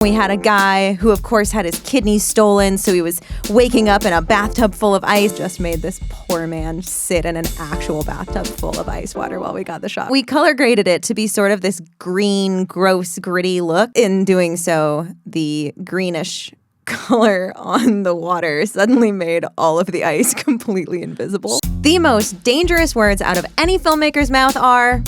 We had a guy who, of course, had his kidneys stolen, so he was waking up in a bathtub full of ice. Just made this poor man sit in an actual bathtub full of ice water while we got the shot. We color graded it to be sort of this green, gross, gritty look. In doing so, the greenish color on the water suddenly made all of the ice completely invisible. The most dangerous words out of any filmmaker's mouth are...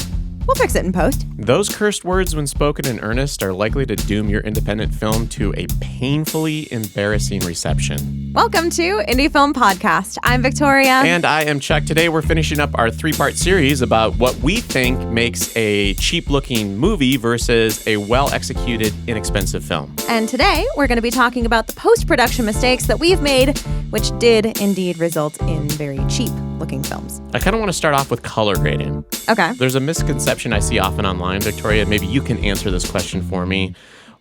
We'll fix it in post. Those cursed words, when spoken in earnest, are likely to doom your independent film to a painfully embarrassing reception. Welcome to Indie Film Podcast. I'm Victoria. And I am Chuck. Today we're finishing up our three-part series about what we think makes a cheap-looking movie versus a well-executed, inexpensive film. And today we're going to be talking about the post-production mistakes that we've made, which did indeed result in very cheap-looking films. I kind of want to start off with color grading. Okay. There's a misconception I see often online, Victoria. Maybe you can answer this question for me.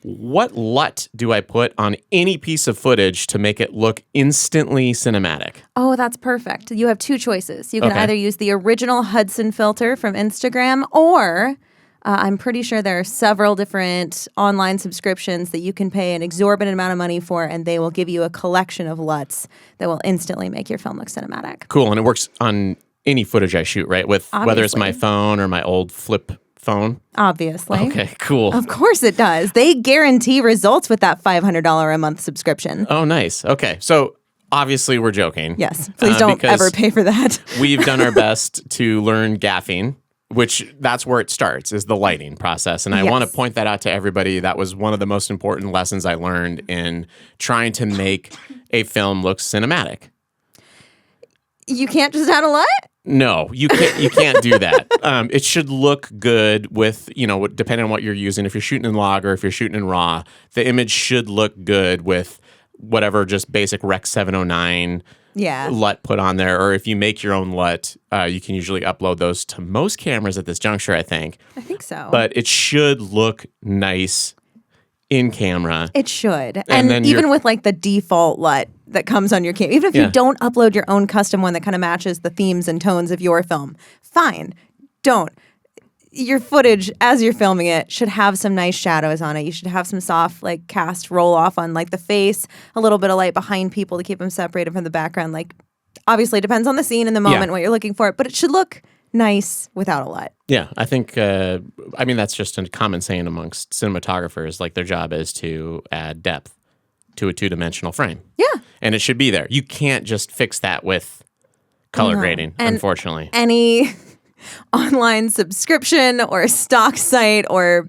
What LUT do I put on any piece of footage to make it look instantly cinematic? Oh, that's perfect. You have two choices. You can either use the original Hudson filter from Instagram, or I'm pretty sure there are several different online subscriptions that you can pay an exorbitant amount of money for, and they will give you a collection of LUTs that will instantly make your film look cinematic. Cool, and it works on any footage I shoot, right? With Obviously. Whether it's my phone or my old flip phone? Obviously. Okay, cool. Of course it does. They guarantee results with that $500 a month subscription. Oh, nice. Okay, so obviously we're joking. Yes, please don't ever pay for that. We've done our best to learn gaffing, which that's where it starts, is the lighting process. And I want to point that out to everybody. That was one of the most important lessons I learned in trying to make a film look cinematic. You can't just add a LUT? No, you can't do that. It should look good with, depending on what you're using. If you're shooting in log or if you're shooting in raw, the image should look good with whatever just basic Rec 709 LUT put on there. Or if you make your own LUT, you can usually upload those to most cameras at this juncture, I think. I think so. But it should look nice in camera. It should. And even with like the default LUT that comes on your camera, even if you don't upload your own custom one that kind of matches the themes and tones of your film, fine. Don't. Your footage, as you're filming it, should have some nice shadows on it. You should have some soft, like, cast roll off on, like, the face, a little bit of light behind people to keep them separated from the background. Like, obviously, it depends on the scene and the moment, what you're looking for, but it should look nice without a LUT. Yeah, I think, that's just a common saying amongst cinematographers. Like, their job is to add depth to a two-dimensional frame. Yeah. And it should be there. You can't just fix that with color grading, unfortunately. Any online subscription or stock site or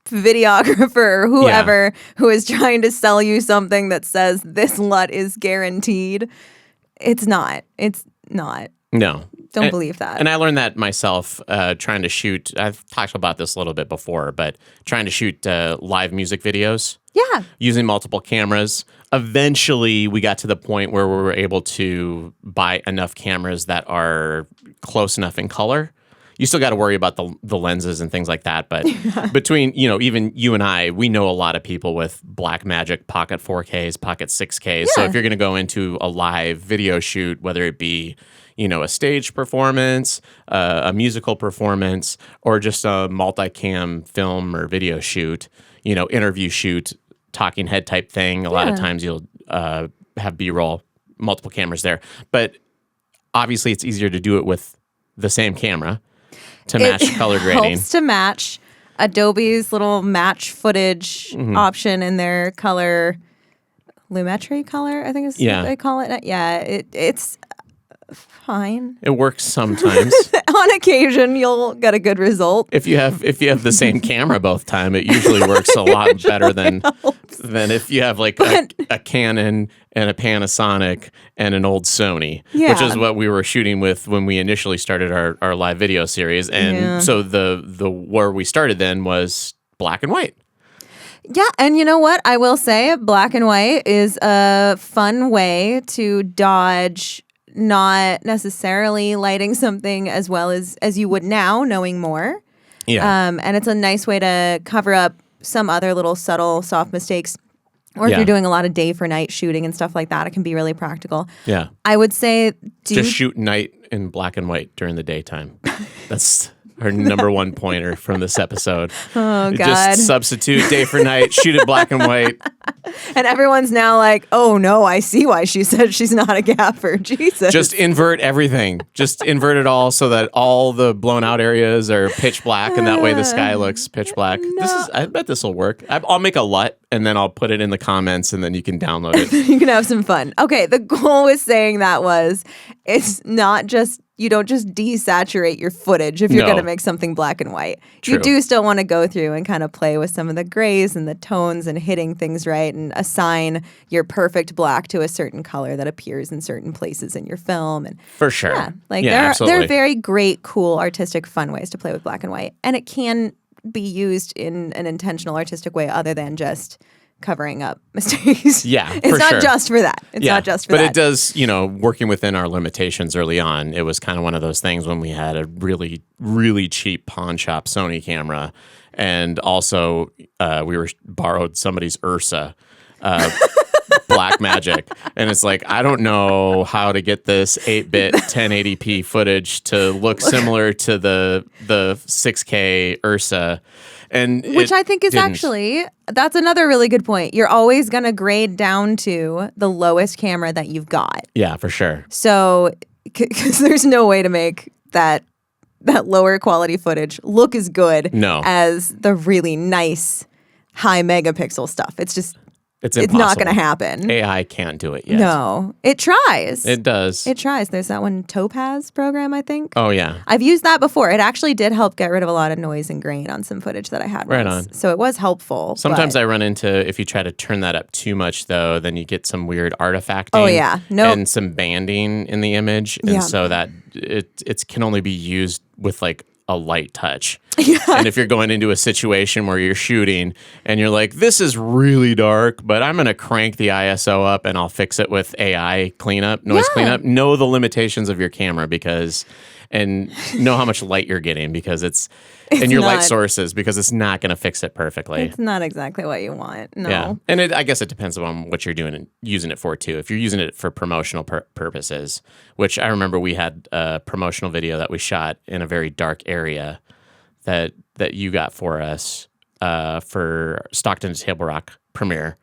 videographer or whoever who is trying to sell you something that says this LUT is guaranteed, it's not. It's not. No. Don't believe that. And I learned that myself trying to shoot. I've talked about this a little bit before, but trying to shoot live music videos. Yeah. Using multiple cameras. Eventually, we got to the point where we were able to buy enough cameras that are close enough in color. You still got to worry about the lenses and things like that. But between, even you and I, we know a lot of people with Blackmagic Pocket 4Ks, Pocket 6Ks. Yeah. So if you're going to go into a live video shoot, whether it be a stage performance, a musical performance, or just a multicam film or video shoot, interview shoot, talking head type thing. A lot of times you'll have B-roll, multiple cameras there. But obviously it's easier to do it with the same camera to match color grading. It helps to match. Adobe's little match footage option in their color, Lumetri color, I think is what they call it. Yeah, it's fine. It works sometimes. On occasion, you'll get a good result. If you have the same camera both time, it usually works a lot better than if you have like a Canon and a Panasonic and an old Sony, which is what we were shooting with when we initially started our live video series. And so the where we started then was black and white. Yeah, and you know what? I will say black and white is a fun way to dodge not necessarily lighting something as well as you would now, knowing more. Yeah. And it's a nice way to cover up some other little subtle, soft mistakes. Or if you're doing a lot of day for night shooting and stuff like that, it can be really practical. Yeah. I would say... Just shoot night in black and white during the daytime. That's our number one pointer from this episode. Oh, God. Just substitute day for night, shoot it black and white. And everyone's now like, oh, no, I see why she said she's not a gaffer. Jesus. Just invert everything. Just invert it all so that all the blown out areas are pitch black, and that way the sky looks pitch black. I bet this will work. I'll make a LUT, and then I'll put it in the comments, and then you can download it. You can have some fun. Okay, the goal with saying that was, it's not just, you don't just desaturate your footage if you're going to make something black and white. True. You do still want to go through and kind of play with some of the grays and the tones and hitting things right and assign your perfect black to a certain color that appears in certain places in your film. And For sure. there absolutely. are very great, cool, artistic, fun ways to play with black and white. And it can be used in an intentional, artistic way other than just covering up mistakes. Yeah, it's not just for that. It's not just for that. But it does, working within our limitations early on, it was kind of one of those things when we had a really, really cheap pawn shop Sony camera. And also we were borrowed somebody's Ursa Black Magic. And it's like, I don't know how to get this 8-bit 1080p footage to look similar to the 6K Ursa. Which I think is actually, that's another really good point. You're always going to grade down to the lowest camera that you've got. Yeah, for sure. So, because there's no way to make that lower quality footage look as good as the really nice high megapixel stuff. It's just, it's not going to happen. AI can't do it yet. No, it tries. It does. It tries. There's that one Topaz program, I think. Oh, yeah. I've used that before. It actually did help get rid of a lot of noise and grain on some footage that I had Right once. on. So it was helpful. Sometimes I run into, if you try to turn that up too much, though, then you get some weird artifacting. Oh, yeah. And some banding in the image. And Yeah. so that it can only be used with like a light touch. Yeah. And if you're going into a situation where you're shooting and you're like, this is really dark, but I'm going to crank the ISO up and I'll fix it with AI cleanup, noise cleanup, know the limitations of your camera and know how much light you're getting because and your light sources because it's not going to fix it perfectly. It's not exactly what you want. No. Yeah. And I guess it depends on what you're doing and using it for too. If you're using it for promotional purposes, which I remember we had a promotional video that we shot in a very dark area that you got for us for Stockton to Table Rock premiere.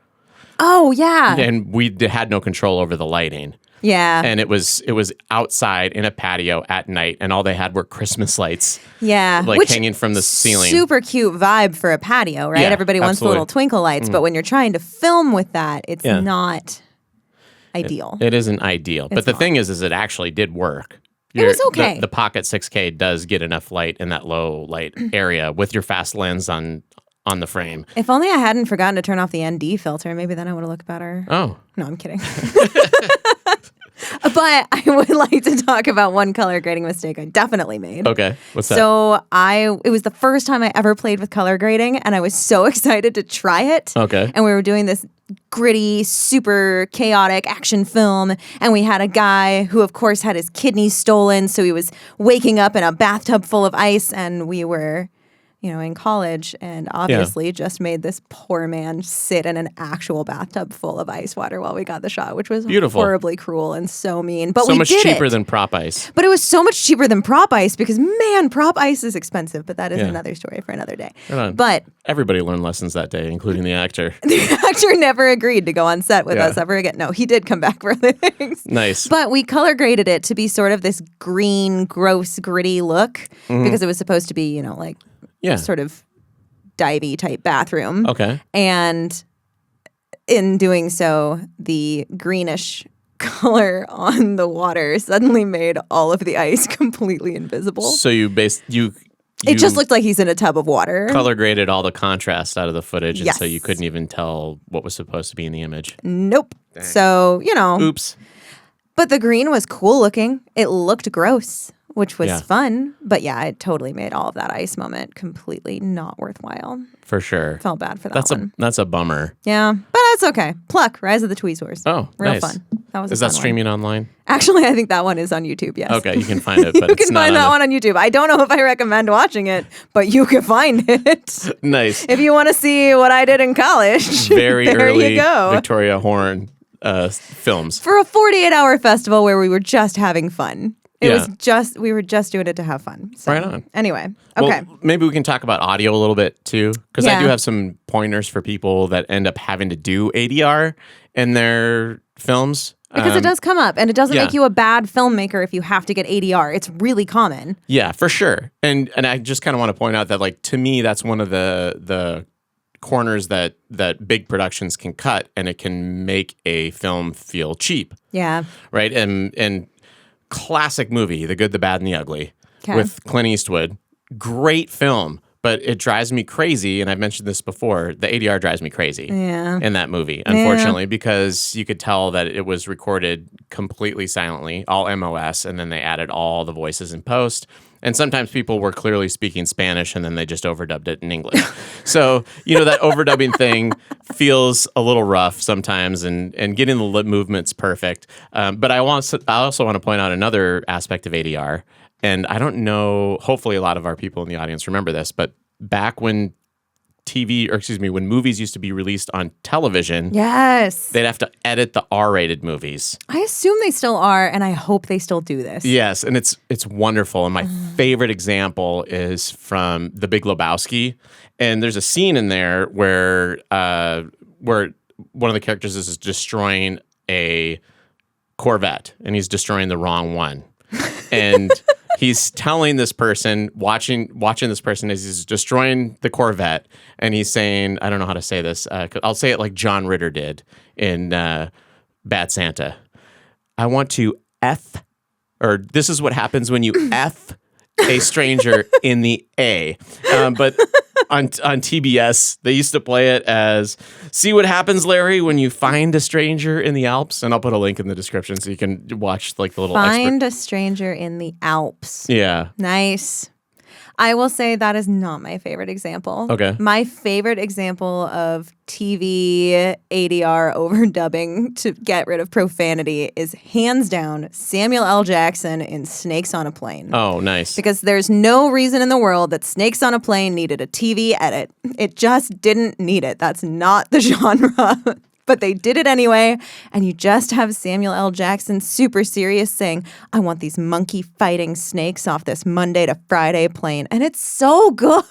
Oh, yeah. And we had no control over the lighting. Yeah. And it was outside in a patio at night, and all they had were Christmas lights. Yeah. Like hanging from the ceiling. Super cute vibe for a patio, right? Yeah, Everybody wants the absolutely. little twinkle lights, but when you're trying to film with that, it's not ideal. It isn't ideal. But the thing is it actually did work. It was okay. The Pocket 6K does get enough light in that low light area with your fast lens on the frame. If only I hadn't forgotten to turn off the ND filter, maybe then I would have looked better. Oh. No, I'm kidding. But I would like to talk about one color grading mistake I definitely made. Okay. What's that? So it was the first time I ever played with color grading, and I was so excited to try it. Okay. And we were doing this gritty, super chaotic action film, and we had a guy who, of course, had his kidneys stolen, so he was waking up in a bathtub full of ice, and we were, in college, and obviously just made this poor man sit in an actual bathtub full of ice water while we got the shot, which was beautiful, horribly cruel and so mean. But so we much did cheaper it. than prop ice. But it was so much cheaper than prop ice because, man, prop ice is expensive. But that is another story for another day. Right on. But everybody learned lessons that day, including the actor. the actor never agreed to go on set with us ever again. No, he did come back for other things. Nice. But we color graded it to be sort of this green, gross, gritty look because it was supposed to be, sort of divey type bathroom. Okay. And in doing so, the greenish color on the water suddenly made all of the ice completely invisible. So It just looked like he's in a tub of water. Color graded all the contrast out of the footage, and Yes. so you couldn't even tell what was supposed to be in the image. Nope. Dang. So, Oops. But the green was cool looking. It looked gross, which was fun. But yeah, it totally made all of that ice moment completely not worthwhile. For sure. Felt bad for that one. That's a bummer. Yeah, but that's okay. Pluck, Rise of the Tweezers. Oh, real nice. fun. That was. Is that streaming online? Actually, I think that one is on YouTube. Yes. Okay, you can find it. But you can find that one on YouTube. I don't know if I recommend watching it, but you can find it. Nice. If you want to see what I did in college, Very there early you go. Victoria Horn films For a 48-hour festival where we were just having fun. It was just, we were just doing it to have fun. So. Right on. Anyway, okay. Well, maybe we can talk about audio a little bit too, because I Yeah. do have some pointers for people that end up having to do ADR in their films. Because it does come up, and it doesn't yeah. make you a bad filmmaker if you have to get ADR. It's really common. Yeah, for sure. And I just kind of want to point out that, like, to me, that's one of the corners that big productions can cut, and it can make a film feel cheap. Yeah. Right? And classic movie, The Good, the Bad, and the Ugly, with Clint Eastwood. Great film, but it drives me crazy, and I've mentioned this before, the ADR drives me crazy in that movie, unfortunately, because you could tell that it was recorded completely silently, all MOS, and then they added all the voices in post. And sometimes people were clearly speaking Spanish, and then they just overdubbed it in English. So, that overdubbing thing feels a little rough sometimes, and getting the lip movements perfect. But I also want to point out another aspect of ADR. And I don't know, hopefully a lot of our people in the audience remember this, but back when when movies used to be released on television, yes, they'd have to edit the R-rated movies. I assume they still are, and I hope they still do this. Yes, and it's wonderful. And my favorite example is from The Big Lebowski. And there's a scene in there where one of the characters is destroying a Corvette, and he's destroying the wrong one. And he's telling this person, watching this person as he's destroying the Corvette, and he's saying, I don't know how to say this. I'll say it like John Ritter did in Bad Santa. I want to or this is what happens when you F a stranger in the A. But on TBS, they used to play it as, see what happens, Larry, when you find a stranger in the Alps. And I'll put a link in the description so you can watch like the little Find a stranger in the Alps. Yeah. Nice. I will say that is not my favorite example. Okay. My favorite example of TV ADR overdubbing to get rid of profanity is hands down Samuel L. Jackson in Snakes on a Plane. Oh, nice. Because there's no reason in the world that Snakes on a Plane needed a TV edit. It just didn't need it. That's not the genre. But they did it anyway, and you just have Samuel L. Jackson super serious saying, I want these monkey fighting snakes off this Monday to Friday plane. And it's so good.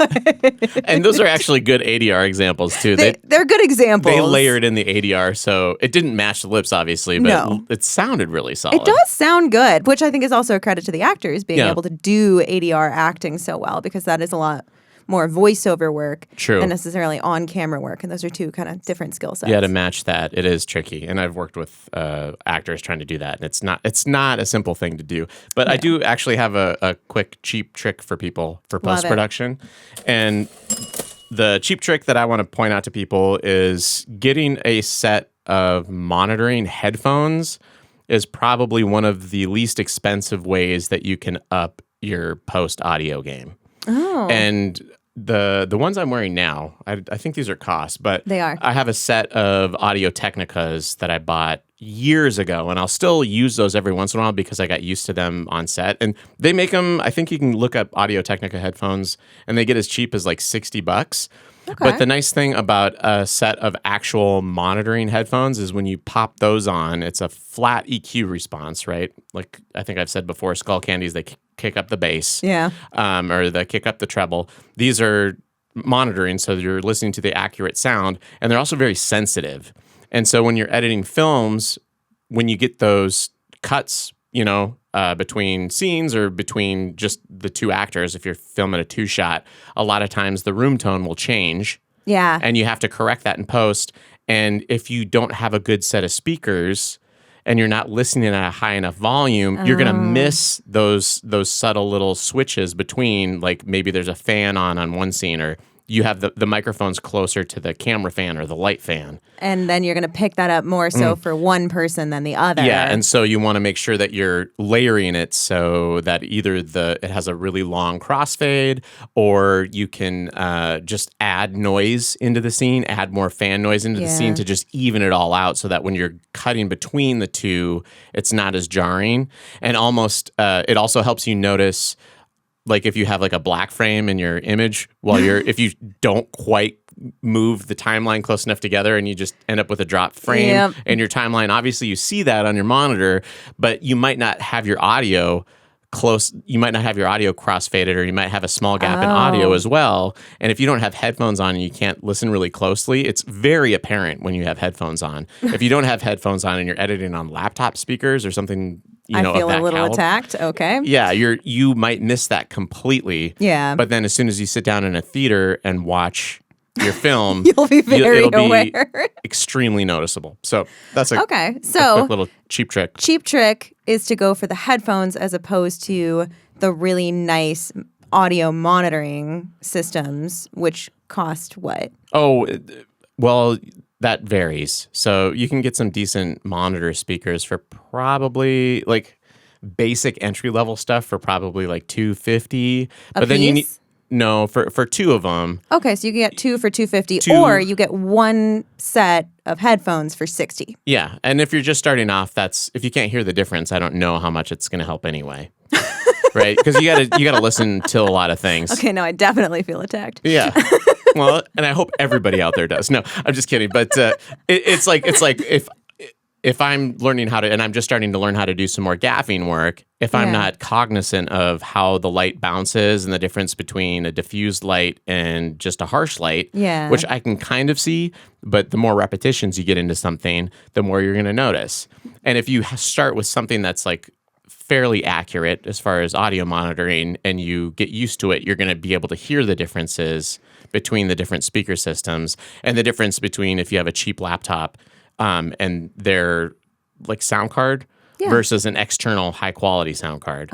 And those are actually good ADR examples, too. They're good examples. They layered in the ADR, so it didn't match the lips, obviously, but it sounded really solid. It does sound good, which I think is also a credit to the actors being able to do ADR acting so well, because that is a lot more voiceover work than necessarily on-camera work, and those are two kind of different skill sets. Yeah, to match that, it is tricky, and I've worked with actors trying to do that, and it's not a simple thing to do. But I do actually have a quick cheap trick for people for post-production, and the cheap trick that I want to point out to people is getting a set of monitoring headphones is probably one of the least expensive ways that you can up your post-audio game. Oh. And the ones I'm wearing now, I think these are cost, but they are. I have a set of Audio Technicas that I bought years ago, and I'll still use those every once in a while because I got used to them on set. And they make them, I think you can look up Audio Technica headphones, and they get as cheap as like $60. Okay. But the nice thing about a set of actual monitoring headphones is when you pop those on, it's a flat EQ response, right? Like I think I've said before, Skull Candies, they kick up the bass. Yeah. Or they kick up the treble. These are monitoring, so you're listening to the accurate sound, and they're also very sensitive. And so when you're editing films, when you get those cuts, between scenes or between just the two actors, if you're filming a two-shot, a lot of times the room tone will change. Yeah. And you have to correct that in post. And if you don't have a good set of speakers and you're not listening at a high enough volume, you're going to miss those subtle little switches between, like maybe there's a fan on one scene, or you have the microphones closer to the camera fan or the light fan. And then you're going to pick that up more so for one person than the other. Yeah, and so you want to make sure that you're layering it so that either it has a really long crossfade, or you can just add noise into the scene, add more fan noise into the scene to just even it all out so that when you're cutting between the two, it's not as jarring. And almost, it also helps you notice, like if you have like a black frame in your image if you don't quite move the timeline close enough together and you just end up with a dropped frame in your timeline, obviously you see that on your monitor, but you might not have your audio close, you might not have your audio crossfaded, or you might have a small gap in audio as well. And if you don't have headphones on and you can't listen really closely, it's very apparent when you have headphones on. If you don't have headphones on and you're editing on laptop speakers or something, I feel a little attacked. Okay. Yeah, you might miss that completely. Yeah. But then as soon as you sit down in a theater and watch your film, you'll be very aware. Be extremely noticeable. So that's a quick little cheap trick. Cheap trick is to go for the headphones as opposed to the really nice audio monitoring systems, which cost what? Oh, well, that varies. So you can get some decent monitor speakers for probably like basic entry level stuff for probably like $250. But then you need for two of them. Okay, so you can get two for $250, or you get one set of headphones for $60. Yeah, and if you're just starting off, if you can't hear the difference, I don't know how much it's going to help anyway. Right? Because you gotta listen to a lot of things. Okay, no, I definitely feel attacked. Yeah. Well, and I hope everybody out there does. No, I'm just kidding. But it's like if I'm learning how to, and I'm just starting to learn how to do some more gaffing work, if I'm not cognizant of how the light bounces and the difference between a diffused light and just a harsh light, which I can kind of see, but the more repetitions you get into something, the more you're going to notice. And if you start with something that's like fairly accurate as far as audio monitoring and you get used to it, you're going to be able to hear the differences between the different speaker systems and the difference between if you have a cheap laptop and their like sound card versus an external high quality sound card,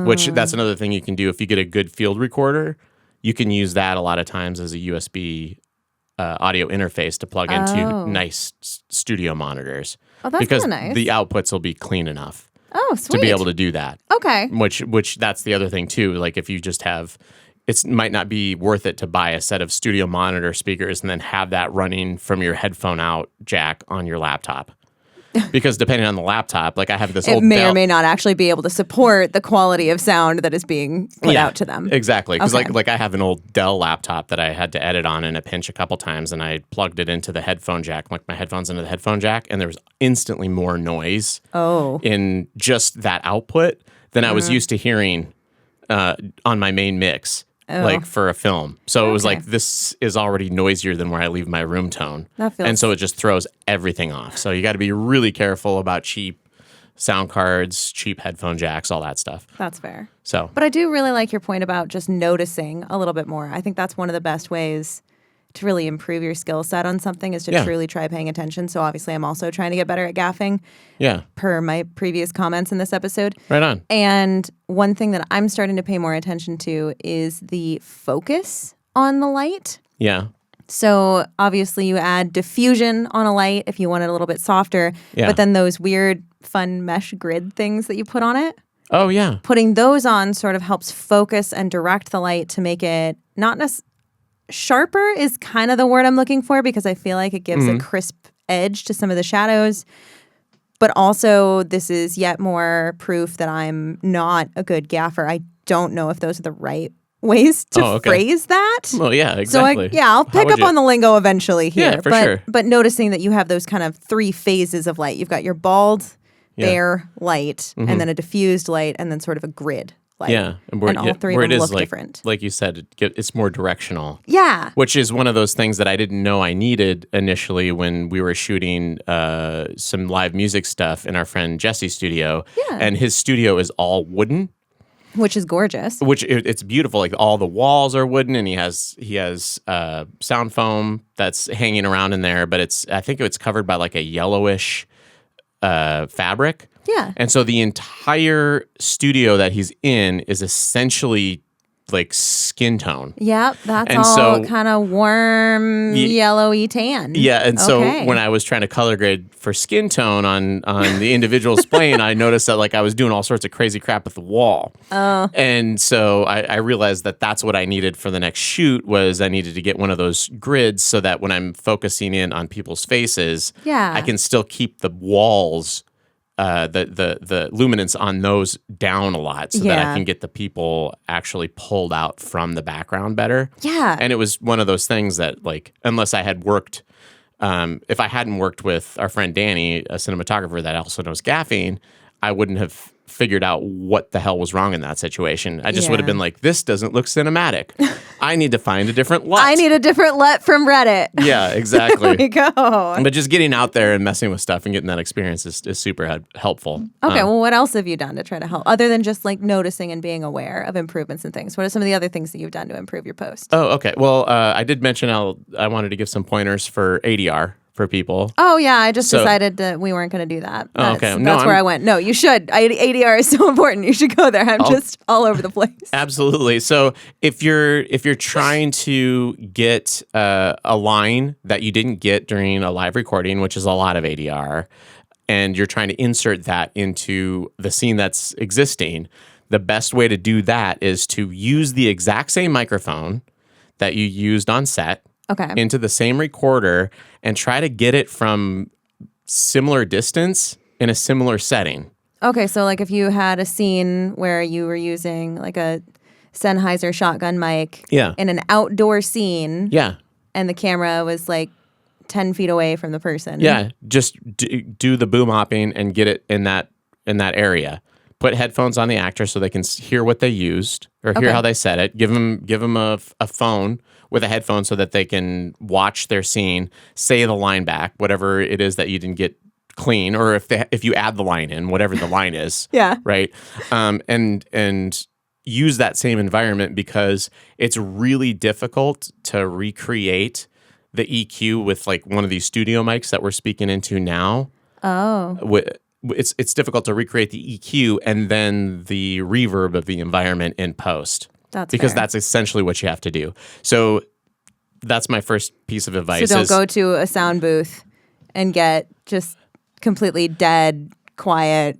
which that's another thing you can do. If you get a good field recorder, you can use that a lot of times as a USB audio interface to plug into nice studio monitors. Oh, that's because nice. The outputs will be clean enough. Oh, sweet. To be able to do that. Okay. Which that's the other thing too. Like if you just have, it might not be worth it to buy a set of studio monitor speakers and then have that running from your headphone out jack on your laptop. Because depending on the laptop, like I have this old may Dell, or may not actually be able to support the quality of sound that is being put out to them. Exactly. Because like I have an old Dell laptop that I had to edit on in a pinch a couple times, and I plugged it into the headphone jack, like my headphones into the headphone jack, and there was instantly more noise in just that output than I was used to hearing on my main mix. Like for a film. So it was like, this is already noisier than where I leave my room tone. And so it just throws everything off. So you got to be really careful about cheap sound cards, cheap headphone jacks, all that stuff. That's fair. So, but I do really like your point about just noticing a little bit more. I think that's one of the best ways to really improve your skill set on something is to truly try paying attention. So obviously I'm also trying to get better at gaffing. Yeah. Per my previous comments in this episode. Right on. And one thing that I'm starting to pay more attention to is the focus on the light. Yeah. So obviously you add diffusion on a light if you want it a little bit softer. Yeah. But then those weird fun mesh grid things that you put on it. Oh, yeah. Putting those on sort of helps focus and direct the light to make it not necessarily sharper is kind of the word I'm looking for, because I feel like it gives a crisp edge to some of the shadows. But also, this is yet more proof that I'm not a good gaffer. I don't know if those are the right ways to phrase that. Well, yeah, exactly. So I'll pick up on the lingo eventually here. Yeah, for sure. But noticing that you have those kind of three phases of light. You've got your bald, bare light, and then a diffused light, and then sort of a grid. Yeah, and all three of them look different. Like you said, it's more directional. Yeah. Which is one of those things that I didn't know I needed initially when we were shooting some live music stuff in our friend Jesse's studio. Yeah. And his studio is all wooden. Which is gorgeous. It's beautiful. Like all the walls are wooden, and he has sound foam that's hanging around in there, but I think it's covered by like a yellowish fabric. Yeah. And so the entire studio that he's in is essentially like skin tone. Yep. That's all kind of warm, yellowy tan. Yeah. And so when I was trying to color grade for skin tone on the individual splaying, I noticed that like I was doing all sorts of crazy crap with the wall. Oh. And so I realized that that's what I needed for the next shoot was I needed to get one of those grids so that when I'm focusing in on people's faces, I can still keep the walls the luminance on those down a lot so that I can get the people actually pulled out from the background better. Yeah. And it was one of those things that like, unless I had worked, if I hadn't worked with our friend Danny, a cinematographer that also knows gaffing, I wouldn't have figured out what the hell was wrong in that situation. I just would have Yeah. been like, this doesn't look cinematic. I need to find a different LUT. I need a different LUT from Reddit. Yeah, exactly. There we go. But just getting out there and messing with stuff and getting that experience is super helpful. Okay, well, what else have you done to try to help, other than just like noticing and being aware of improvements and things? What are some of the other things that you've done to improve your post? Oh, okay. Well, I did mention I wanted to give some pointers for ADR for people. Oh, yeah, I just decided that we weren't going to do that. Oh, okay. That's where I went. No, you should. ADR is so important. You should go there. I'm just all over the place. Absolutely. So if you're trying to get a line that you didn't get during a live recording, which is a lot of ADR, and you're trying to insert that into the scene that's existing, the best way to do that is to use the exact same microphone that you used on set into the same recorder and try to get it from similar distance in a similar setting. Okay, so like if you had a scene where you were using like a Sennheiser shotgun mic in an outdoor scene and the camera was like 10 feet away from the person. Yeah, just do the boom hopping and get it in that area. Put headphones on the actor so they can hear what they used or hear how they said it. Give them a phone with a headphone so that they can watch their scene, say the line back, whatever it is that you didn't get clean, or if you add the line in, whatever the line is. Right. And use that same environment, because it's really difficult to recreate the EQ with like one of these studio mics that we're speaking into now. It's difficult to recreate the EQ and then the reverb of the environment in post. That's essentially what you have to do. So that's my first piece of advice. So don't go to a sound booth and get just completely dead, quiet.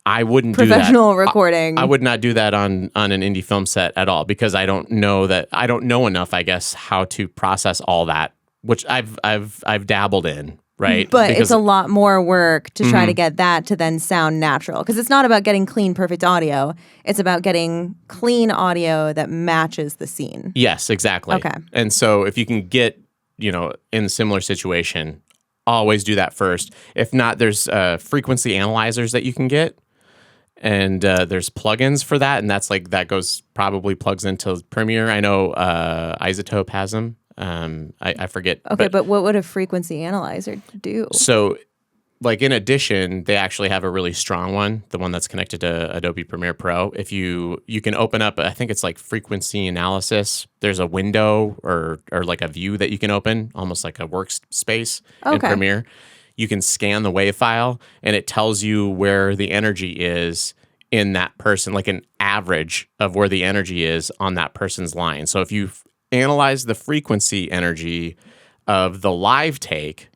I wouldn't do that. Professional recording. I would not do that on an indie film set at all, because I don't know enough, I guess, how to process all that, which I've dabbled in. Right. But it's a lot more work to try to get that to then sound natural, because it's not about getting clean, perfect audio. It's about getting clean audio that matches the scene. Yes, exactly. Okay. And so if you can get, in a similar situation, always do that first. If not, there's frequency analyzers that you can get. And there's plugins for that. And that probably plugs into Premiere. I know Isotope has them. I forget. Okay, but what would a frequency analyzer do? So, like in addition, they actually have a really strong one, the one that's connected to Adobe Premiere Pro. If you can open up, I think it's like frequency analysis. There's a window or like a view that you can open, almost like a workspace in Premiere. You can scan the WAV file, and it tells you where the energy is in that person, like an average of where the energy is on that person's line. So if you analyze the frequency energy of the live take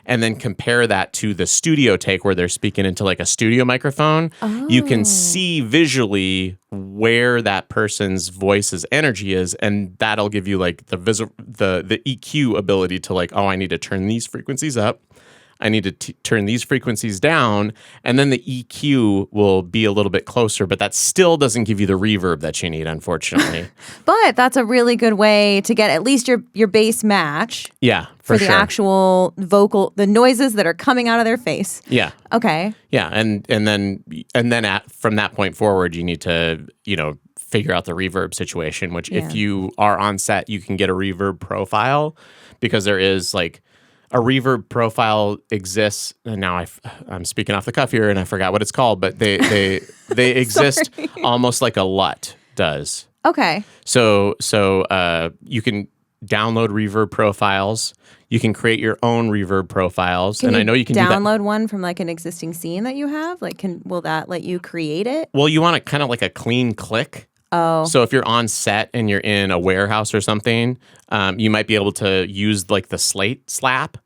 and then compare that to the studio take where they're speaking into like a studio microphone, you can see visually where that person's voice's energy is, and that'll give you like the EQ ability to like, I need to turn these frequencies up. I need to turn these frequencies down, and then the EQ will be a little bit closer, but that still doesn't give you the reverb that you need, unfortunately. But that's a really good way to get at least your bass match. Yeah, for the actual vocal, the noises that are coming out of their face. Yeah. Okay. Yeah, and then from that point forward, you need to figure out the reverb situation. Which, if you are on set, you can get a reverb profile, because there is like. A reverb profile exists, and now I'm speaking off the cuff here, and I forgot what it's called, but they exist almost like a LUT does. Okay. So you can download reverb profiles. You can create your own reverb profiles, I know you can download one from like an existing scene that you have. Like, will that let you create it? Well, you want it kind of like a clean click. Oh. So if you're on set and you're in a warehouse or something, you might be able to use like the slate slap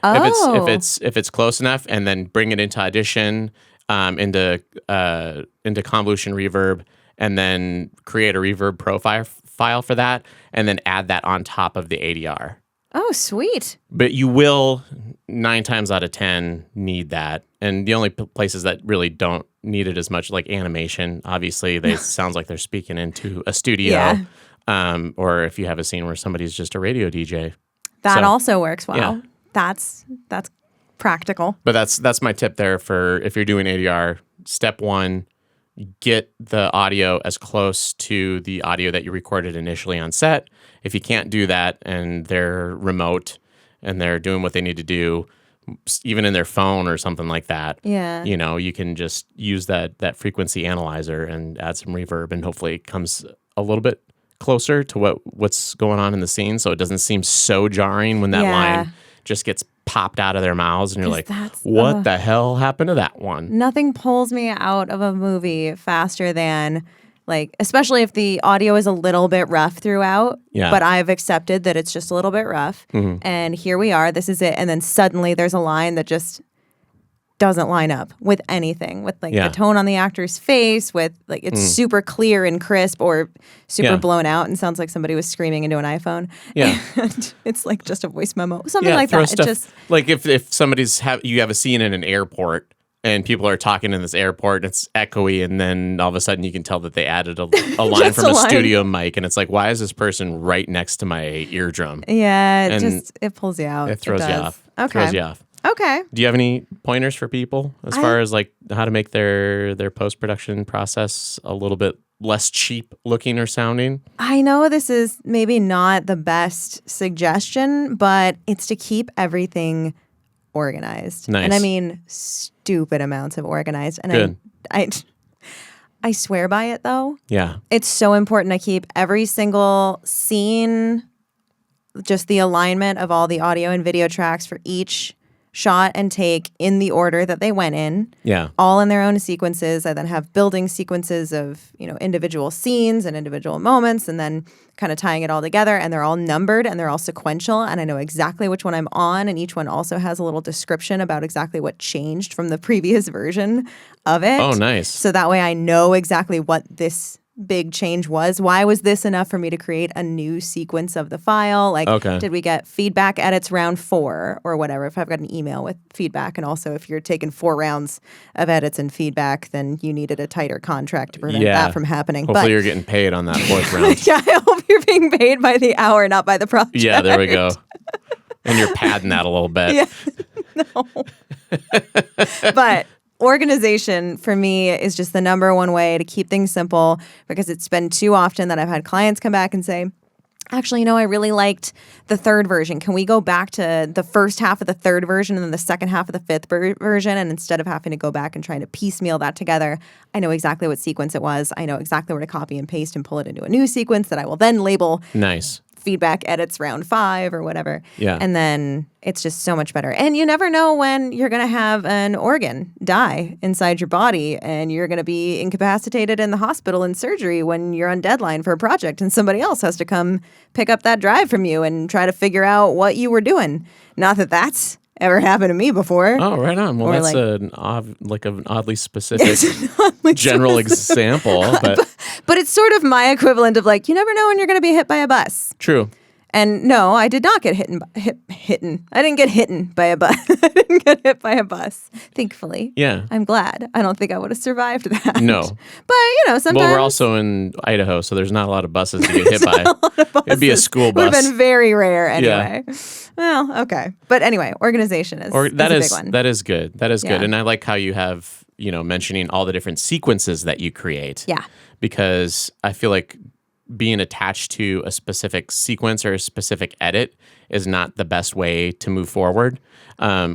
if it's close enough, and then bring it into Audition, into Convolution Reverb, and then create a reverb profile for that, and then add that on top of the ADR. Oh, sweet. But you will 9 times out of 10 need that. And the only places that really don't need it as much, like animation, obviously they sounds like they're speaking into a studio. Yeah. Or if you have a scene where somebody's just a radio DJ. That also works well. Yeah. That's practical. But that's my tip there for if you're doing ADR. Step 1, get the audio as close to the audio that you recorded initially on set. If you can't do that and they're remote and they're doing what they need to do, even in their phone or something like that, you can just use that frequency analyzer and add some reverb, and hopefully it comes a little bit closer to what's going on in the scene, so it doesn't seem so jarring when that line just gets popped out of their mouths and you're like, what the hell happened to that one? Nothing pulls me out of a movie faster than, like, especially if the audio is a little bit rough throughout, but I've accepted that it's just a little bit rough. And here we are, this is it. And then suddenly there's a line that just doesn't line up with anything, with like the tone on the actor's face, with like it's super clear and crisp or super blown out and sounds like somebody was screaming into an iPhone. And it's like just a voice memo, something like that. Stuff, just like if somebody's you have a scene in an airport and people are talking in this airport and it's echoey, and then all of a sudden you can tell that they added a line from a studio mic, and it's like, why is this person right next to my eardrum? Yeah, it pulls you out. It throws you off. Okay. Throws you off. Okay. Do you have any pointers for people as far as like how to make their post-production process a little bit less cheap looking or sounding? I know this is maybe not the best suggestion, but it's to keep everything organized. Nice. And I mean stupid amounts of organized. And Good. I swear by it though. Yeah. It's so important to keep every single scene, just the alignment of all the audio and video tracks for each shot and take in the order that they went in. Yeah. All in their own sequences. I then have building sequences of, individual scenes and individual moments, and then kind of tying it all together, and they're all numbered and they're all sequential, and I know exactly which one I'm on, and each one also has a little description about exactly what changed from the previous version of it. Oh, nice. So that way I know exactly what this big change was. Why was this enough for me to create a new sequence of the file? Like, did we get feedback edits round 4 or whatever? If I've got an email with feedback, and also if you're taking 4 rounds of edits and feedback, then you needed a tighter contract to prevent that from happening. Hopefully you're getting paid on that 4th round. Yeah, I hope you're being paid by the hour, not by the project. Yeah, there we go. And you're padding that a little bit. Yeah. No. But organization for me is just the number one way to keep things simple, because it's been too often that I've had clients come back and say, actually, I really liked the 3rd version. Can we go back to the first half of the 3rd version and then the second half of the 5th version? And instead of having to go back and trying to piecemeal that together, I know exactly what sequence it was. I know exactly where to copy and paste and pull it into a new sequence that I will then label Nice. feedback edits round 5 or whatever. Yeah. And then it's just so much better. And you never know when you're going to have an organ die inside your body, and you're going to be incapacitated in the hospital in surgery when you're on deadline for a project, and somebody else has to come pick up that drive from you and try to figure out what you were doing. Not that that's ever happened to me before. Oh, right on. Well, that's an oddly specific general example. But it's sort of my equivalent of like, you never know when you're going to be hit by a bus. True. And no, I did not get hitten. I didn't get hitten by a bus. I didn't get hit by a bus, thankfully. Yeah. I'm glad. I don't think I would have survived that. No. But, sometimes. Well, we're also in Idaho, so there's not a lot of buses to get hit by. It'd be a school bus. Would have been very rare anyway. Yeah. Well, okay. But anyway, organization is a big one. That is good. That is good. And I like how you have, mentioning all the different sequences that you create. Yeah. Because I feel like being attached to a specific sequence or a specific edit is not the best way to move forward.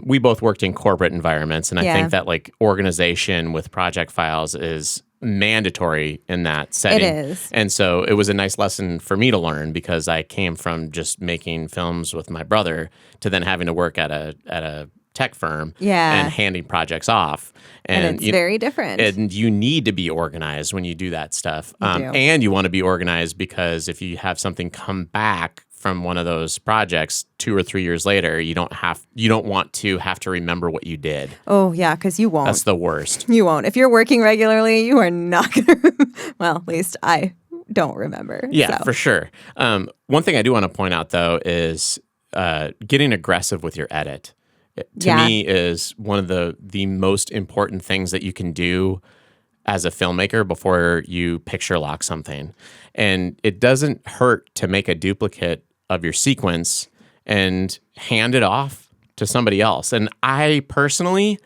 We both worked in corporate environments, and I think that like organization with project files is mandatory in that setting. It is. And so it was a nice lesson for me to learn, because I came from just making films with my brother to then having to work at a tech firm and handing projects off. And it's very different. And you need to be organized when you do that stuff. And you want to be organized because if you have something come back from one of those projects 2 or 3 years later, you don't want to have to remember what you did. Oh, yeah, because you won't. That's the worst. You won't. If you're working regularly, you are not going to, well, at least I don't remember. Yeah, for sure. One thing I do want to point out, though, is getting aggressive with your edit. To me is one of the most important things that you can do as a filmmaker before you picture lock something. And it doesn't hurt to make a duplicate of your sequence and hand it off to somebody else. And I personally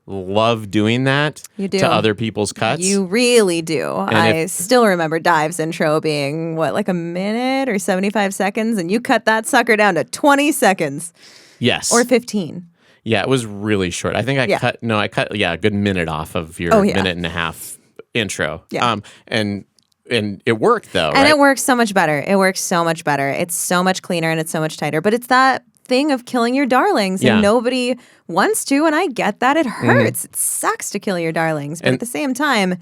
love doing that You do. to other people's cuts. You really do. I still remember Dive's intro being, like a minute or 75 seconds, and you cut that sucker down to 20 seconds. Yes. Or 15. Yeah, it was really short. I think I cut a good minute off of your minute and a half intro. Yeah. And it worked though, And it works so much better. It works so much better. It's so much cleaner and it's so much tighter. But it's that thing of killing your darlings, and nobody wants to, and I get that. It hurts. It sucks to kill your darlings, but at the same time,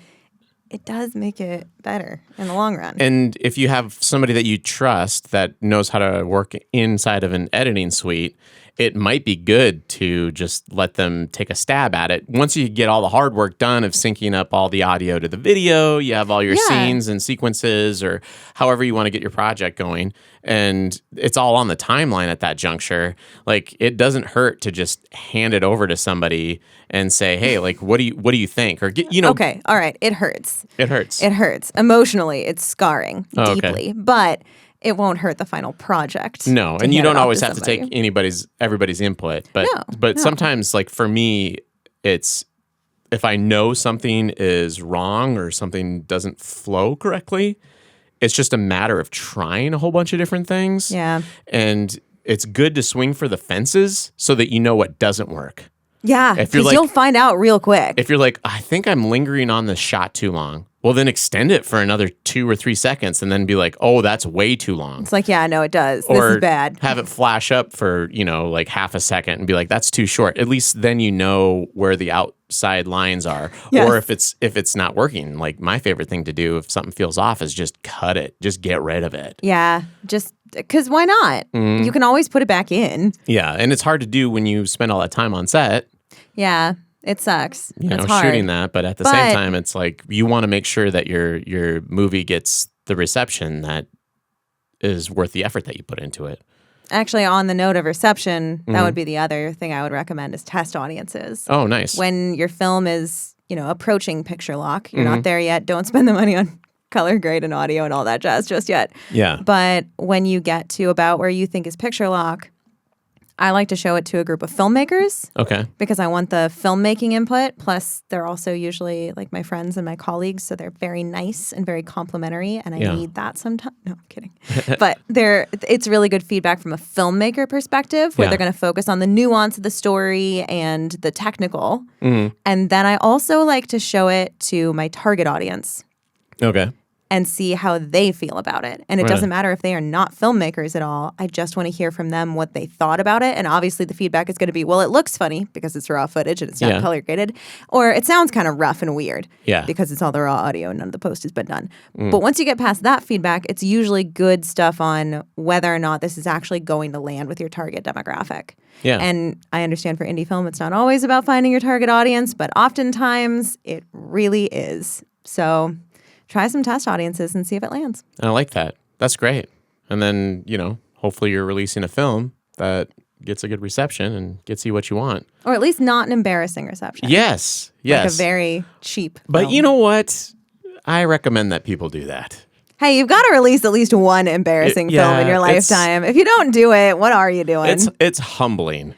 it does make it better in the long run. And if you have somebody that you trust that knows how to work inside of an editing suite, it might be good to just let them take a stab at it. Once you get all the hard work done of syncing up all the audio to the video, you have all your scenes and sequences or however you want to get your project going, and it's all on the timeline at that juncture. Like, it doesn't hurt to just hand it over to somebody and say, hey, like, what do you think? Or okay, all right, it hurts. It hurts. It hurts. Emotionally, it's scarring deeply. Okay. But it won't hurt the final project. No, and you don't always have to take everybody's input. But sometimes, like for me, it's if I know something is wrong or something doesn't flow correctly, it's just a matter of trying a whole bunch of different things. Yeah. And it's good to swing for the fences so that you know what doesn't work. Yeah, because you'll find out real quick. If you're like, I think I'm lingering on this shot too long, well, then extend it for another 2 or 3 seconds and then be like, oh, that's way too long. It's like, yeah, no, it does. Or this is bad. Have it flash up for, like half a second and be like, that's too short. At least then you know where the outside lines are. Yes. Or if it's not working. Like, my favorite thing to do if something feels off is just cut it. Just get rid of it. Yeah, just because why not? Mm. You can always put it back in. Yeah, and it's hard to do when you spend all that time on set. Yeah, it sucks. It's hard. Shooting that, but at the same time, it's like you want to make sure that your movie gets the reception that is worth the effort that you put into it. Actually, on the note of reception, that would be the other thing I would recommend is test audiences. Oh, nice. When your film is, approaching picture lock, you're not there yet, don't spend the money on color grade and audio and all that jazz just yet. Yeah. But when you get to about where you think is picture lock, I like to show it to a group of filmmakers. Okay. Because I want the filmmaking input. Plus, they're also usually like my friends and my colleagues, so they're very nice and very complimentary, and I need that sometimes. No, I'm kidding. But it's really good feedback from a filmmaker perspective, where they're going to focus on the nuance of the story and the technical. Mm-hmm. And then I also like to show it to my target audience. Okay. And see how they feel about it. And it doesn't matter if they are not filmmakers at all. I just want to hear from them what they thought about it. And obviously the feedback is going to be, well, it looks funny because it's raw footage and it's not color graded. Or it sounds kind of rough and weird because it's all the raw audio and none of the post has been done. But once you get past that feedback, it's usually good stuff on whether or not this is actually going to land with your target demographic. Yeah. And I understand for indie film, it's not always about finding your target audience, but oftentimes it really is. So try some test audiences and see if it lands. I like that. That's great. And then, hopefully you're releasing a film that gets a good reception and gets you what you want. Or at least not an embarrassing reception. Yes. Like a very cheap But film. you know what? I recommend that people do that. Hey, you've got to release at least one embarrassing film in your lifetime. If you don't do it, what are you doing? It's humbling.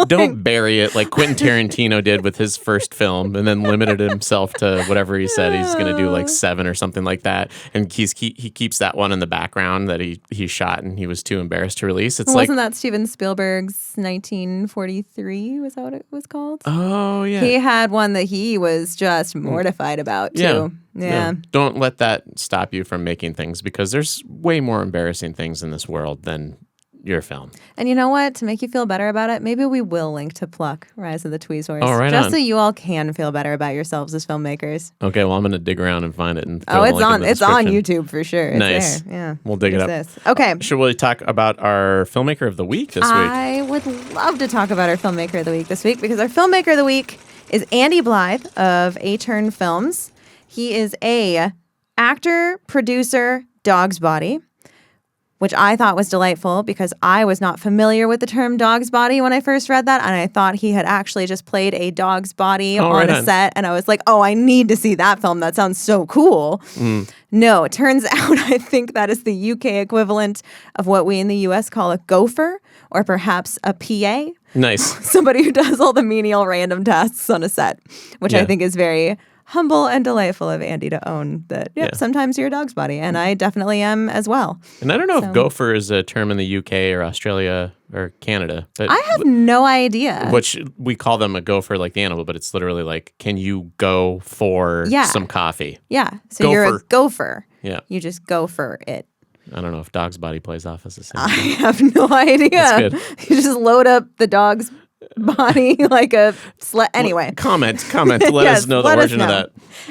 Don't bury it like Quentin Tarantino did with his first film, and then limited himself to whatever he said he's going to do, like 7 or something like that. And he keeps that one in the background that he shot and he was too embarrassed to release. Wasn't that Steven Spielberg's 1943? Was that what it was called? Oh yeah. He had one that he was just mortified about too. Yeah. Don't let that stop you from making things, because there's way more embarrassing things in this world than your film. And you know what? To make you feel better about it, maybe we will link to Pluck, Rise of the Tweezers. Oh, right just on. so you all can feel better about yourselves as filmmakers. Okay, well, I'm going to dig around and find it. And it's on YouTube for sure. It's nice. there. Yeah. We'll dig it up. Okay. Should we talk about our Filmmaker of the Week this week? I would love to talk about our Filmmaker of the Week this week, because our Filmmaker of the Week is Andy Blithe of Aturn Films. He is a actor, producer, dog's body, which I thought was delightful because I was not familiar with the term dog's body when I first read that, and I thought he had actually just played a dog's body on a set, and I was like, oh, I need to see that film. That sounds so cool. No, it turns out I think that is the UK equivalent of what we in the US call a gopher, or perhaps a PA. Nice. Somebody who does all the menial random tasks on a set, which I think is very humble and delightful of Andy to own that. Sometimes you're a dog's body, and I definitely am as well. And I don't know if gopher is a term in the UK or Australia or Canada. But I have no idea. Which we call them a gopher, like the animal, but it's literally like, can you go for some coffee? Yeah. So you're a gopher. Yeah. You just go for it. I don't know if dog's body plays off as the same. I have no idea. That's good. You just load up the dog's body like a sled. Anyway. Comment. Let us know the origin of that.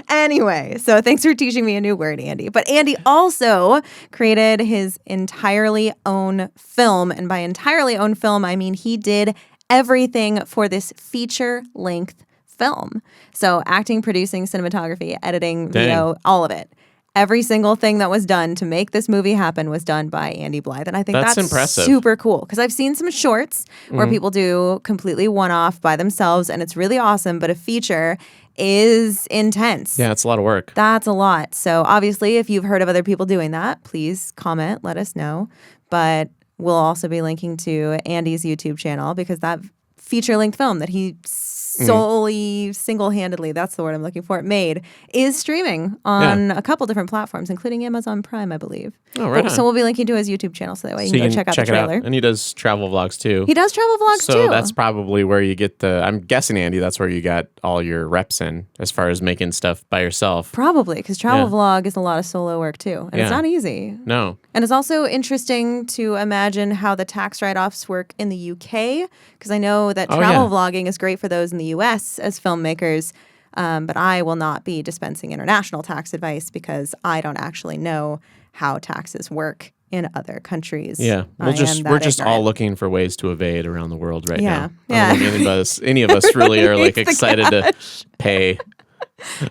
Anyway, so thanks for teaching me a new word, Andy. But Andy also created his entirely own film. And by entirely own film, I mean he did everything for this feature-length film. So acting, producing, cinematography, editing, video, all of it. Every single thing that was done to make this movie happen was done by Andy Blithe. And I think that's impressive. Super cool. Because I've seen some shorts where people do completely one-off by themselves, and it's really awesome. But a feature is intense. Yeah, it's a lot of work. That's a lot. So obviously, if you've heard of other people doing that, please comment, let us know. But we'll also be linking to Andy's YouTube channel, because that feature-length film that he solely, single-handedly, that's the word I'm looking for, made, is streaming on a couple different platforms, including Amazon Prime, I believe. Oh, right on. So we'll be linking to his YouTube channel, so that way you can go check out the trailer. And he does travel vlogs, too. He does travel vlogs, too. So that's probably where you get I'm guessing, Andy, that's where you got all your reps in, as far as making stuff by yourself. Probably, because travel vlog is a lot of solo work, too. And it's not easy. No. And it's also interesting to imagine how the tax write-offs work in the UK, because I know that travel vlogging is great for those in the US as filmmakers, but I will not be dispensing international tax advice because I don't actually know how taxes work in other countries. Yeah, we're just all looking for ways to evade around the world right now. Yeah. I don't think any of us really are like excited to pay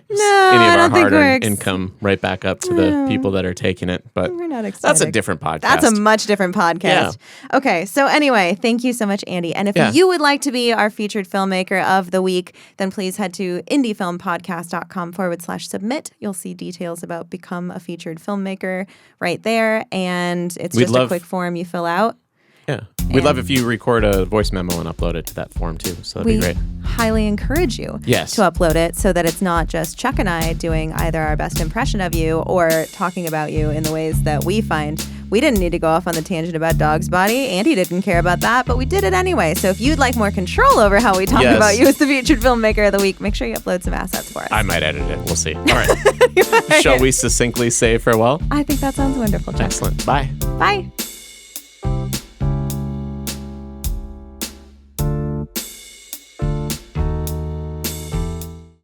any of our hard-earned income right back up to the people that are taking it. But we're not excited. That's a different podcast. That's a much different podcast. Yeah. Okay, so anyway, thank you so much, Andy. And if you would like to be our featured filmmaker of the week, then please head to indiefilmpodcast.com/submit. You'll see details about become a featured filmmaker right there. And it's just a quick form you fill out. Yeah. We'd love if you record a voice memo and upload it to that form, too. So that'd be great. Highly encourage you to upload it so that it's not just Chuck and I doing either our best impression of you or talking about you in the ways that we find. We didn't need to go off on the tangent about Dog's Body. Andy didn't care about that, but we did it anyway. So if you'd like more control over how we talk about you as the featured filmmaker of the week, make sure you upload some assets for us. I might edit it. We'll see. All right. Shall we succinctly say farewell? I think that sounds wonderful, Chuck. Excellent. Bye. Bye.